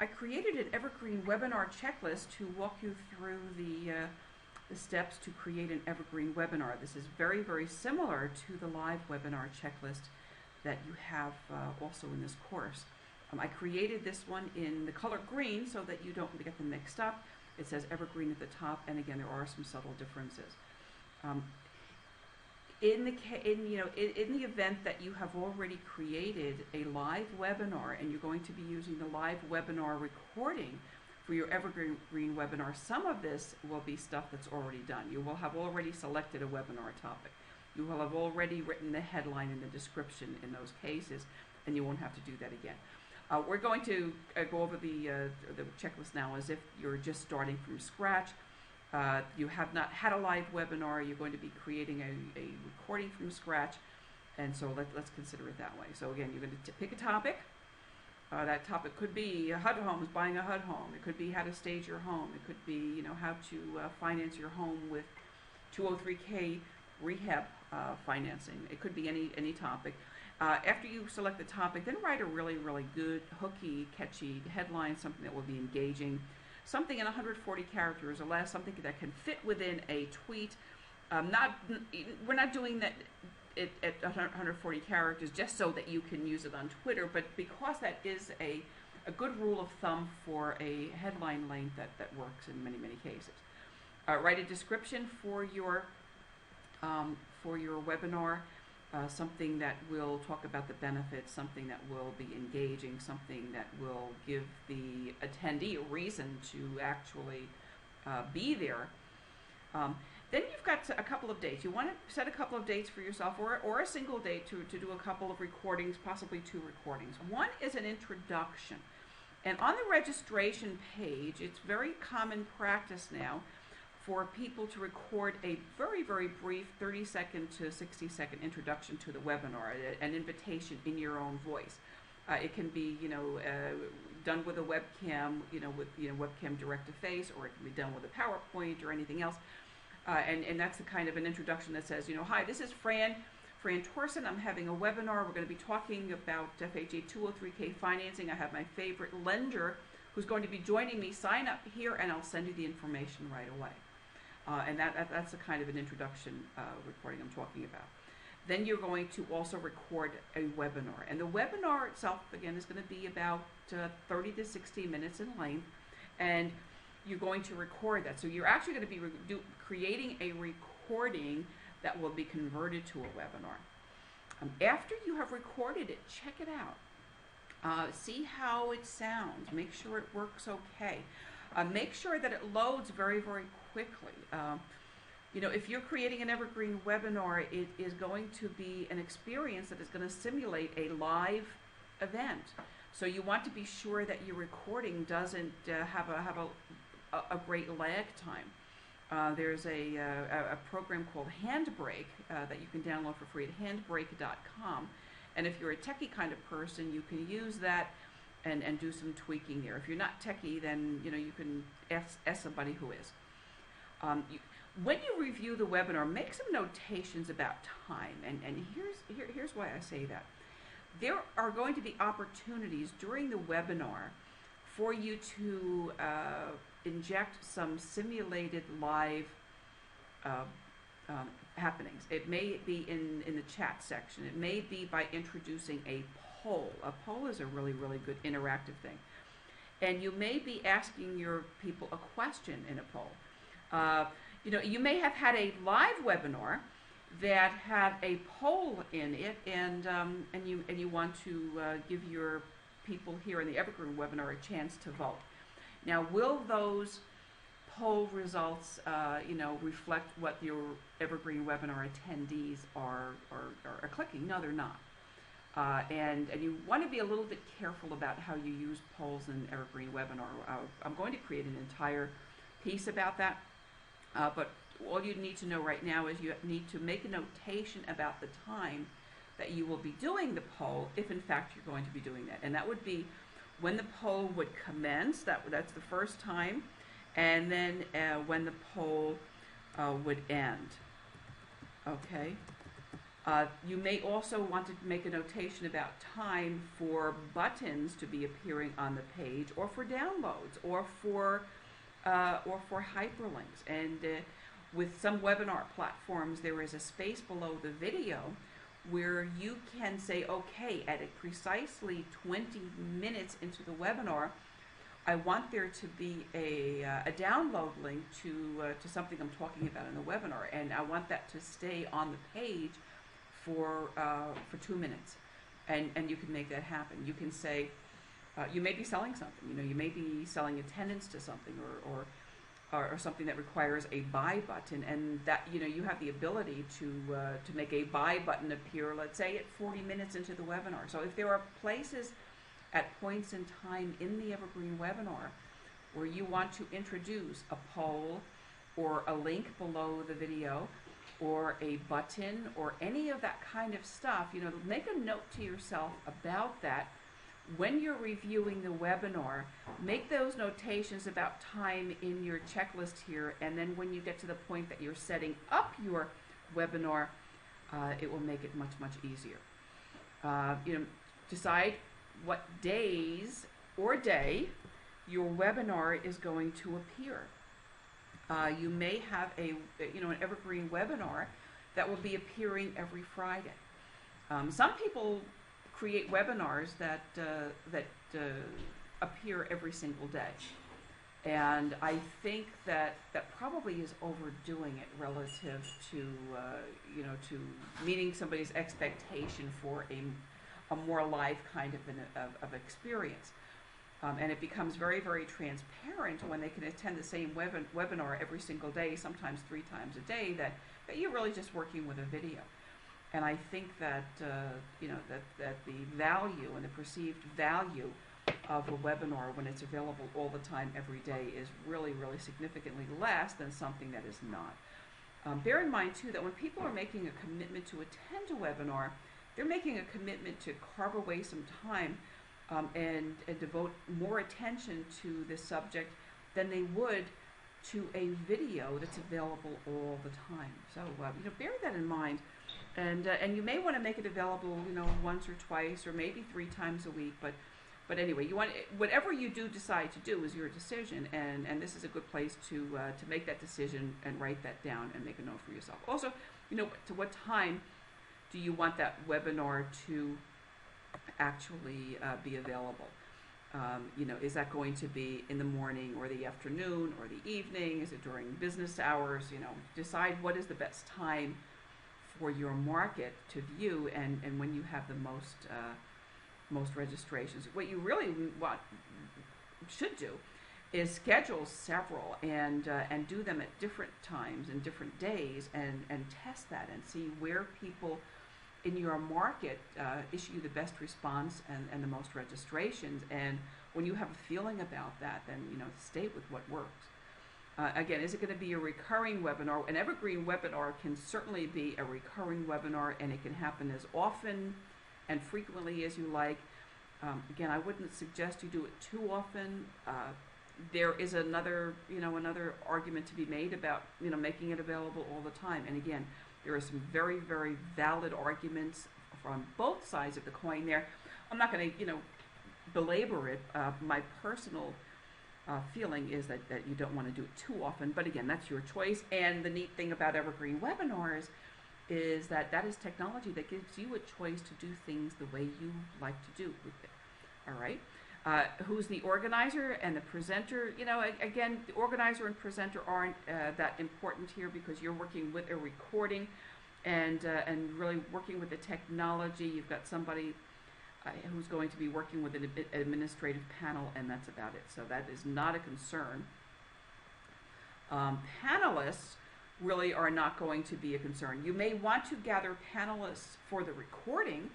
I created an Evergreen webinar checklist to walk you through the steps to create an Evergreen webinar. This is very, very similar to the live webinar checklist that you have also in this course. I created this one in the color green so that you don't get them mixed up. It says Evergreen at the top, and again, there are some subtle differences. In the event that you have already created a live webinar and you're going to be using the live webinar recording for your Evergreen webinar, some of this will be stuff that's already done. You will have already selected a webinar topic. You will have already written the headline and the description in those cases, and you won't have to do that again. We're going to go over the checklist now as if you're just starting from scratch. You have not had a live webinar. You're going to be creating a recording from scratch, and so let's consider it that way. So again, you're going to pick a topic. That topic could be HUD homes, buying a HUD home. It could be how to stage your home. It could be how to finance your home with 203K rehab financing. It could be any topic. After you select the topic, then write a really, really good, hooky, catchy headline, something that will be engaging, something in 140 characters or less, something that can fit within a tweet. We're not doing that at 140 characters just so that you can use it on Twitter, but because that is a good rule of thumb for a headline length that works in many, many cases. Write a description for your webinar. Something that will talk about the benefits, something that will be engaging, something that will give the attendee a reason to actually be there. Then you've got a couple of dates. You want to set a couple of dates for yourself, or a single date to do a couple of recordings, possibly 2 recordings. One is an introduction. And on the registration page, it's very common practice now for people to record a very, very brief 30-second to 60-second introduction to the webinar, an invitation in your own voice. It can be, done with a webcam, webcam direct to face, or it can be done with a PowerPoint or anything else. And that's the kind of an introduction that says, hi, this is Fran Torsen. I'm having a webinar. We're going to be talking about FHA 203K financing. I have my favorite lender who's going to be joining me. Sign up here, and I'll send you the information right away. And that's the kind of an introduction recording I'm talking about. Then you're going to also record a webinar. And the webinar itself, again, is going to be about 30 to 60 minutes in length. And you're going to record that. So you're actually going to be creating a recording that will be converted to a webinar. After you have recorded it, check it out. See how it sounds. Make sure it works okay. Make sure that it loads very, very quickly. If you're creating an Evergreen webinar, it is going to be an experience that is going to simulate a live event. So you want to be sure that your recording doesn't have a great lag time. There's a program called Handbrake that you can download for free at handbrake.com. And if you're a techie kind of person, you can use that and do some tweaking there. If you're not techie, then you can ask somebody who is. When you review the webinar, make some notations about time, and here's why I say that. There are going to be opportunities during the webinar for you to inject some simulated live happenings. It may be in the chat section. It may be by introducing a poll. A poll is a really, really good interactive thing. And you may be asking your people a question in a poll. You may have had a live webinar that had a poll in it, and you want to give your people here in the Evergreen webinar a chance to vote. Now, will those poll results, reflect what your Evergreen webinar attendees are clicking? No, they're not. And you want to be a little bit careful about how you use polls in Evergreen webinar. I'm going to create an entire piece about that. But all you need to know right now is you need to make a notation about the time that you will be doing the poll, if in fact you're going to be doing that. And that would be when the poll would commence, that's the first time, and then when the poll would end. Okay? You may also want to make a notation about time for buttons to be appearing on the page, or for downloads, or for hyperlinks. And with some webinar platforms, there is a space below the video where you can say, okay, at precisely 20 minutes into the webinar, I want there to be a download link to something I'm talking about in the webinar, and I want that to stay on the page for 2 minutes, and you can make that happen. You can say, you may be selling something. You may be selling attendance to something, or something that requires a buy button, and that you have the ability to make a buy button appear, let's say, at 40 minutes into the webinar. So if there are places at points in time in the Evergreen webinar where you want to introduce a poll or a link below the video or a button or any of that kind of stuff, make a note to yourself about that. When you're reviewing the webinar, make those notations about time in your checklist here, and then when you get to the point that you're setting up your webinar, it will make it much, much easier. Decide what days or day your webinar is going to appear. You may have an Evergreen webinar that will be appearing every Friday. Some people create webinars that appear every single day, and I think that probably is overdoing it relative to to meeting somebody's expectation for a more live kind of experience. And it becomes very, very transparent when they can attend the same webinar every single day, sometimes 3 times a day, that you're really just working with a video. And I think that that the value and the perceived value of a webinar when it's available all the time every day is really, really significantly less than something that is not. Bear in mind too that when people are making a commitment to attend a webinar, they're making a commitment to carve away some time and devote more attention to this subject than they would to a video that's available all the time. So bear that in mind, and you may want to make it available once or twice or maybe 3 times a week. But anyway, you want whatever you do decide to do is your decision, and this is a good place to make that decision and write that down and make a note for yourself. Also, to what time do you want that webinar to actually be available? Is that going to be in the morning or the afternoon or the evening? Is it during business hours? Decide what is the best time for your market to view, and when you have the most registrations. What you really should do is schedule several and do them at different times and different days, and test that and see where people in your market issue the best response and the most registrations. And when you have a feeling about that, then stay with what works. Again, is it going to be a recurring webinar? An Evergreen webinar can certainly be a recurring webinar, and it can happen as often and frequently as you like. Again, I wouldn't suggest you do it too often. There is another argument to be made about making it available all the time. And again, there are some very, very valid arguments from both sides of the coin there. I'm not going to belabor it. My personal feeling is that you don't want to do it too often, but again, that's your choice. And the neat thing about Evergreen webinars is that is technology that gives you a choice to do things the way you like to do with it. All right. Who's the organizer and the presenter? Again, the organizer and presenter aren't that important here, because you're working with a recording and really working with the technology. You've got somebody who's going to be working with an administrative panel, and that's about it. So that is not a concern. Panelists really are not going to be a concern. You may want to gather panelists for the recording,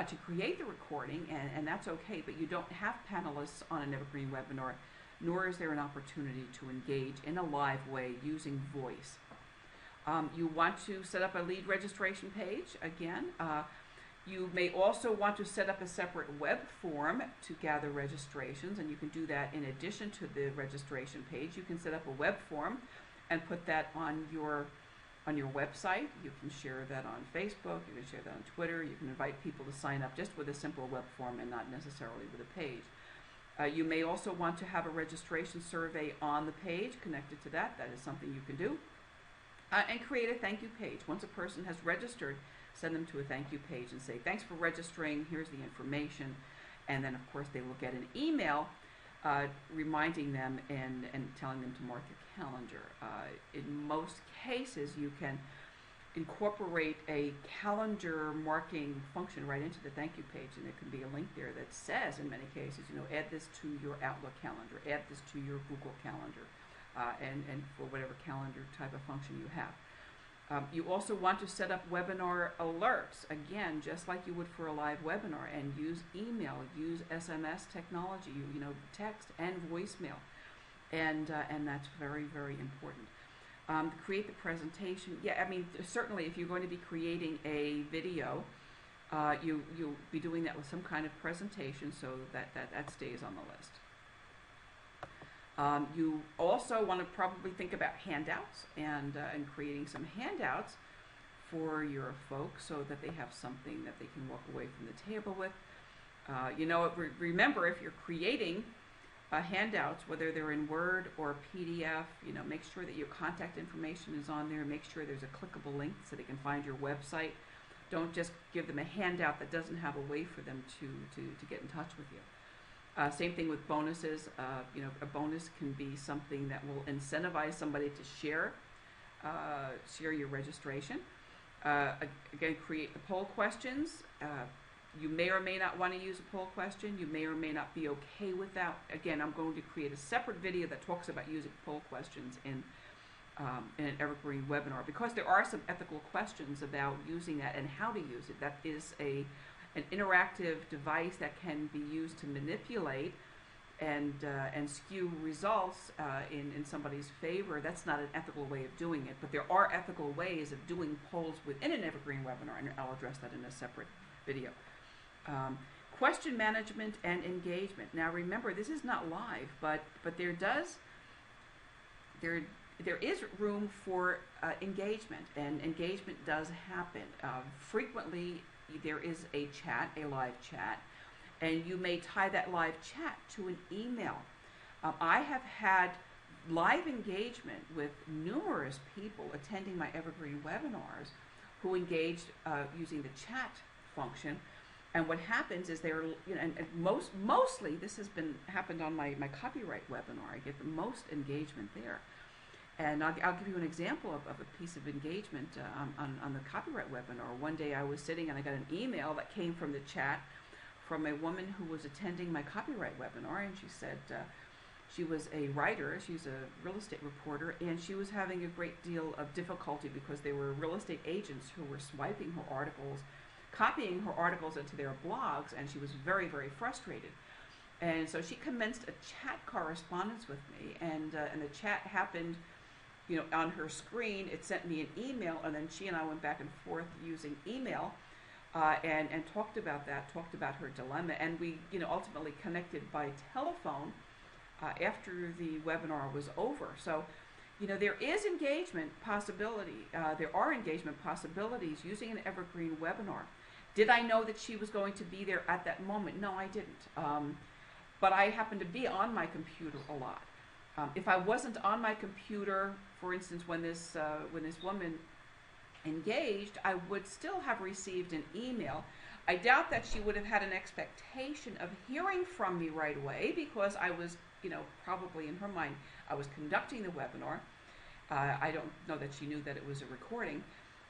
to create the recording, and that's okay, but you don't have panelists on an Evergreen webinar, nor is there an opportunity to engage in a live way using voice. You want to set up a lead registration page. Again, you may also want to set up a separate web form to gather registrations, and you can do that in addition to the registration page. You can set up a web form and put that on your on your website. You can share that on Facebook, you can share that on Twitter, you can invite people to sign up just with a simple web form and not necessarily with a page. You may also want to have a registration survey on the page connected to that. That is something you can do. And create a thank you page. Once a person has registered, send them to a thank you page and say, thanks for registering, here's the information. And then, of course, they will get an email reminding them and telling them to mark their calendar. In most cases, you can incorporate a calendar marking function right into the thank you page, and there can be a link there that says, in many cases, add this to your Outlook calendar, add this to your Google calendar, and for whatever calendar type of function you have. You also want to set up webinar alerts, again, just like you would for a live webinar, and use email, use SMS technology, text and voicemail, and that's very, very important. Create the presentation. Yeah, I mean, certainly if you're going to be creating a video, you'll be doing that with some kind of presentation, so that stays on the list. You also want to probably think about handouts and creating some handouts for your folks so that they have something that they can walk away from the table with. Remember, if you're creating handouts, whether they're in Word or PDF, make sure that your contact information is on there. Make sure there's a clickable link so they can find your website. Don't just give them a handout that doesn't have a way for them to get in touch with you. Same thing with bonuses. A bonus can be something that will incentivize somebody to share your registration. Again, create the poll questions. You may or may not want to use a poll question. You may or may not be okay with that. Again, I'm going to create a separate video that talks about using poll questions in an Evergreen webinar, because there are some ethical questions about using that and how to use it. That is an interactive device that can be used to manipulate and skew results in somebody's favor. That's not an ethical way of doing it, but there are ethical ways of doing polls within an Evergreen webinar, and I'll address that in a separate video. Question management and engagement. Now remember, this is not live, but there is room for engagement, and engagement does happen. Frequently there is a chat, a live chat, and you may tie that live chat to an email. I have had live engagement with numerous people attending my Evergreen webinars who engaged using the chat function. And what happens is mostly this has happened on my copyright webinar. I get the most engagement there. And I'll give you an example of a piece of engagement on the copyright webinar. One day I was sitting and I got an email that came from the chat from a woman who was attending my copyright webinar, and she said she was a writer, she's a real estate reporter, and she was having a great deal of difficulty because there were real estate agents who were swiping her articles, copying her articles into their blogs, and she was very, very frustrated. And so she commenced a chat correspondence with me, and the chat happened on her screen. It sent me an email, and then she and I went back and forth using email and talked about her dilemma, and we ultimately connected by telephone after the webinar was over. So there is engagement possibility. There are engagement possibilities using an Evergreen webinar. Did I know that she was going to be there at that moment? No, I didn't. But I happened to be on my computer a lot. If I wasn't on my computer, for instance, when this woman engaged, I would still have received an email. I doubt that she would have had an expectation of hearing from me right away, because I was, probably in her mind, I was conducting the webinar. I don't know that she knew that it was a recording.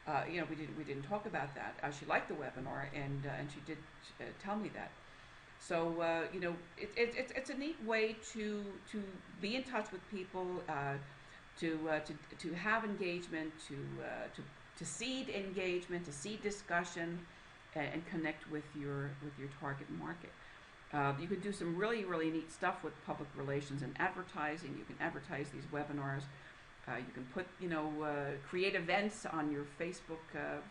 We didn't talk about that. She liked the webinar, and she did tell me that. So it's a neat way to be in touch with people, to have engagement, to seed engagement, to seed discussion, and connect with your target market. You can do some really, really neat stuff with public relations and advertising. You can advertise these webinars. You can put, create events on your Facebook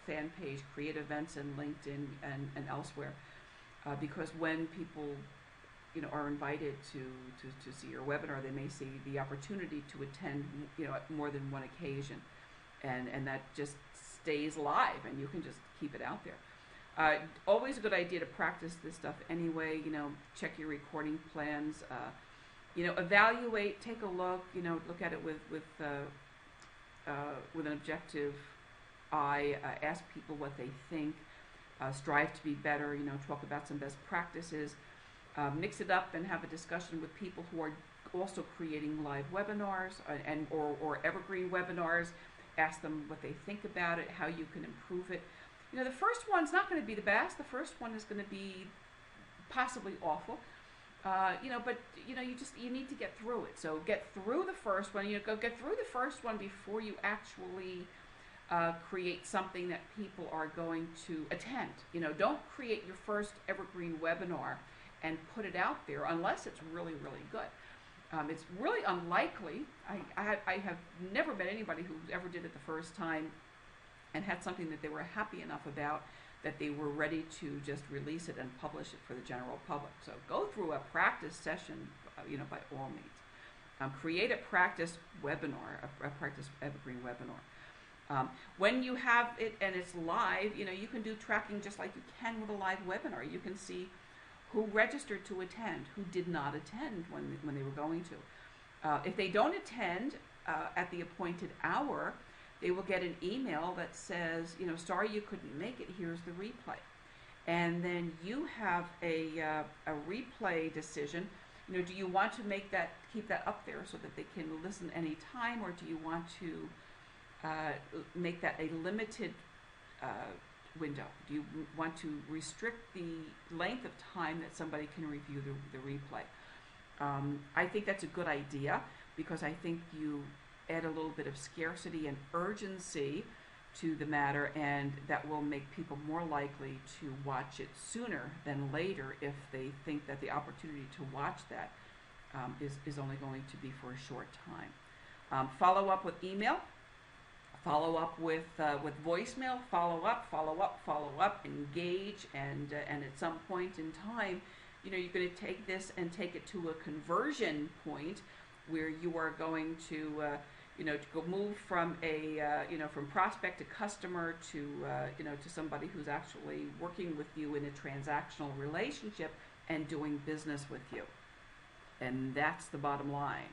fan page, create events in LinkedIn and elsewhere. Because when people, are invited to see your webinar, they may see the opportunity to attend, at more than one occasion. and that just stays live, and you can just keep it out there. Always a good idea to practice this stuff anyway. Check your recording plans. Evaluate, take a look. Look at it with an objective eye. Ask people what they think. Strive to be better. Talk about some best practices. Mix it up and have a discussion with people who are also creating live webinars or evergreen webinars. Ask them what they think about it, how you can improve it. The first one's not going to be the best. The first one is going to be possibly awful. But you need to get through it. So get through the first one. Go get through the first one before you actually create something that people are going to attend. Don't create your first evergreen webinar and put it out there unless it's really, really good. It's really unlikely. I have never met anybody who ever did it the first time and had something that they were happy enough about that they were ready to just release it and publish it for the general public. So go through a practice session, by all means. Create a practice webinar, a practice evergreen webinar. When you have it and it's live, you can do tracking just like you can with a live webinar. You can see who registered to attend, who did not attend when they were going to. If they don't attend at the appointed hour, they will get an email that says, sorry you couldn't make it, here's the replay. And then you have a replay decision. Do you want to keep that up there so that they can listen anytime, or do you want to make that a limited window? Do you want to restrict the length of time that somebody can review the replay? I think that's a good idea, because I think you add a little bit of scarcity and urgency to the matter, and that will make people more likely to watch it sooner than later if they think that the opportunity to watch that is only going to be for a short time. Follow up with email. Follow up with voicemail. Follow up. Engage, and at some point in time, you're going to take this and take it to a conversion point where you are going to go move from from prospect to customer to to somebody who's actually working with you in a transactional relationship and doing business with you. And that's the bottom line.